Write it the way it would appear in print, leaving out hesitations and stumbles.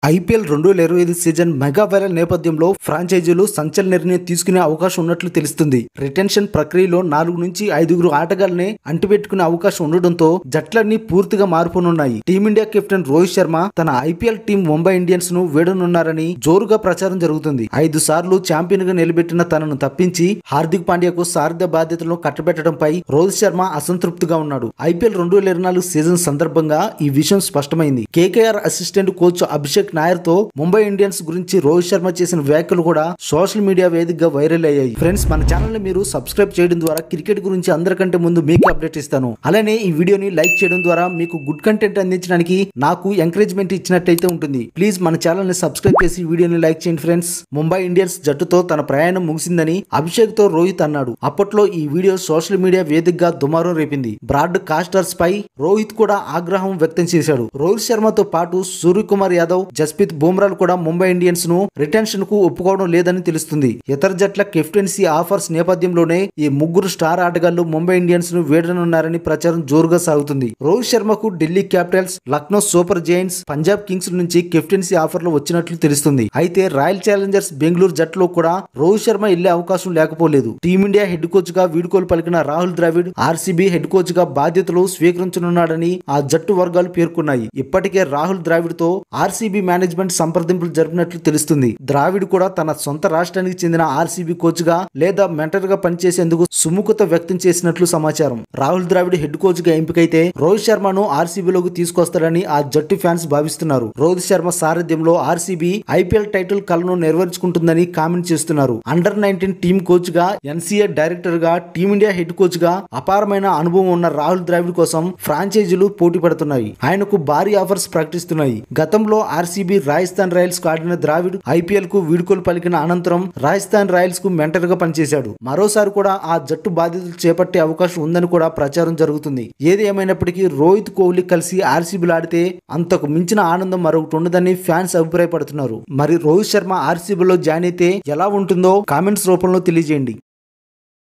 IPL 2025 season mega viral నేపథ్యంలో ఫ్రాంచైజీలు సంచలన నిర్ణయం తీసుకునే అవకాశం ఉన్నట్లు తెలుస్తుంది. రిటెన్షన్ ప్రక్రియలో 4 నుంచి 5 ఆటగాళ్లనే అంటిపెట్టుకునే అవకాశం ఉండడంతో జట్లన్నీ పూర్తిగా మారిపోనున్నాయి. టీమిండియా కెప్టెన్ రోహిత్ శర్మ తన ఐపీఎల్ టీం ముంబై ఇండియన్స్ ను వీడనున్నారని జోరుగా ప్రచారం జరుగుతుంది. 5 సార్లు ఛాంపియన్ గా నిలబెట్టిన తనను తప్పించి హార్దిక్ పాండ్యాకు సారథ్య బాధ్యతలను కట్టబెట్టడంపై రోహిత్ శర్మ అసంతృప్తిగా ఉన్నాడు. ఐపీఎల్ 2024 సీజన్ సందర్భంగా ఈ విషయం స్పష్టమైంది. KKR assistant coach Abhishek Nayar తో ముంబై ఇండియన్స్ గురించి రోహిత్ శర్మ చేసిన వ్యాఖ్యలు కూడా సోషల్ మీడియా వేదికగా వైరల్ అయ్యాయి. ఫ్రెండ్స్, మన ఛానల్ ని మీరు సబ్స్క్రైబ్ చేయడం ద్వారా క్రికెట్ గురించి అందరికంటే ముందు మీకు అప్డేట్ ఇస్తాను. అలానే ఈ వీడియోని లైక్ చేయడం ద్వారా మీకు గుడ్ కంటెంట్ అందించడానికి నాకు ఎంకరేజ్మెంట్ ఇచ్చినట్టయితే ఉంటుంది. ప్లీజ్ మన ఛానల్ ని సబ్స్క్రైబ్ చేసి వీడియోని లైక్ చేయండి. ఫ్రెండ్స్, ముంబై ఇండియన్స్ జట్టుతో తన ప్రయాణం ముగిసిందని అభిషేక్ తో రోహిత్ అన్నాడు. అప్పట్లో ఈ వీడియో సోషల్ మీడియా వేదికగా దుమారం రేపింది. బ్రాడ్ కాస్టర్స్ పై రోహిత్ కూడా ఆగ్రహం వ్యక్తం చేశాడు. రోహిత్ శర్మతో పాటు సూర్యకుమార్ యాదవ్, జస్ప్రీత్ బుమ్రాలు కూడా ముంబై ఇండియన్స్ ను రిటెన్షన్ కు ఒప్పుకోవడం లేదని తెలుస్తుంది. ఇతర జట్ల కెప్టెన్సీ ఆఫర్స్ నేపథ్యంలోనే ఈ ముగ్గురు స్టార్ ఆటగాళ్లు ముంబై ఇండియన్స్ ను వీడనున్నారని ప్రచారం జోరుగా సాగుతుంది. రోహిత్ శర్మకు Delhi Capitals, Lucknow Super Giants, Punjab Kings నుంచి కెప్టెన్సీ ఆఫర్లు వచ్చినట్లు తెలుస్తుంది. అయితే రాయల్ ఛాలెంజర్స్ బెంగళూరు జట్టులో కూడా రోహిత్ శర్మ వెళ్లే అవకాశం లేకపోలేదు. టీమిండియా హెడ్ కోచ్ గా వీడ్కోలు పలికిన Rahul Dravid RCB head coach గా బాధ్యతలు స్వీకరించనున్నాడని ఆ జట్టు వర్గాలు పేర్కొన్నాయి. ఇప్పటికే రాహుల్ ద్రావిడ్ తో ఆర్సీబీ మేనేజ్మెంట్ సంప్రదింపులు జరిపినట్లు తెలుస్తుంది. ద్రావిడ్ కూడా తన సొంత రాష్ట్రానికి చెందిన ఆర్సీబీ కోచ్ గా లేదా మెంటర్ గా పనిచేసేందుకు సుముఖత వ్యక్తం చేసినట్లు సమాచారం. రాహుల్ ద్రావిడ్ హెడ్ కోచ్ గా ఎంపికైతే రోహిత్ శర్మను ఆర్సీబీలోకి తీసుకొస్తాడని ఆ జట్టు ఫ్యాన్స్ భావిస్తున్నారు. రోహిత్ శర్మ సారథ్యంలో ఆర్సీబీ ఐపీఎల్ టైటిల్ కలను నెరవేర్చుకుంటుందని కామెంట్ చేస్తున్నారు. అండర్-19 టీమ్ కోచ్ గా, ఎన్సీఏ డైరెక్టర్ గా, టీమిండియా హెడ్ కోచ్ గా అపారమైన అనుభవం ఉన్న రాహుల్ ద్రావిడ్ కోసం ఫ్రాంచైజీలు పోటీ పడుతున్నాయి. ఆయనకు భారీ ఆఫర్స్ ప్రకటిస్తున్నాయి. గతంలో ఆర్సీబీ రాజస్థాన్ రాయల్స్ కు ఆడిన ద్రావిడ్ ఐపీఎల్ కు వీడ్కోలు పలికిన అనంతరం రాజస్థాన్ రాయల్స్ కు మెంటర్ గా పనిచేశాడు. మరోసారి కూడా ఆ జట్టు బాధ్యతలు చేపట్టే అవకాశం ఉందని కూడా ప్రచారం జరుగుతుంది. ఏది ఏమైనప్పటికీ రోహిత్, కోహ్లీ కలిసి ఆర్సీబీలో ఆడితే అంతకు మించిన ఆనందం మరొకటి ఉండదని ఫ్యాన్స్ అభిప్రాయపడుతున్నారు. మరి రోహిత్ శర్మ ఆర్సీబీలో జాయిన్ అయితే ఎలా ఉంటుందో కామెంట్స్ రూపంలో తెలియజేయండి.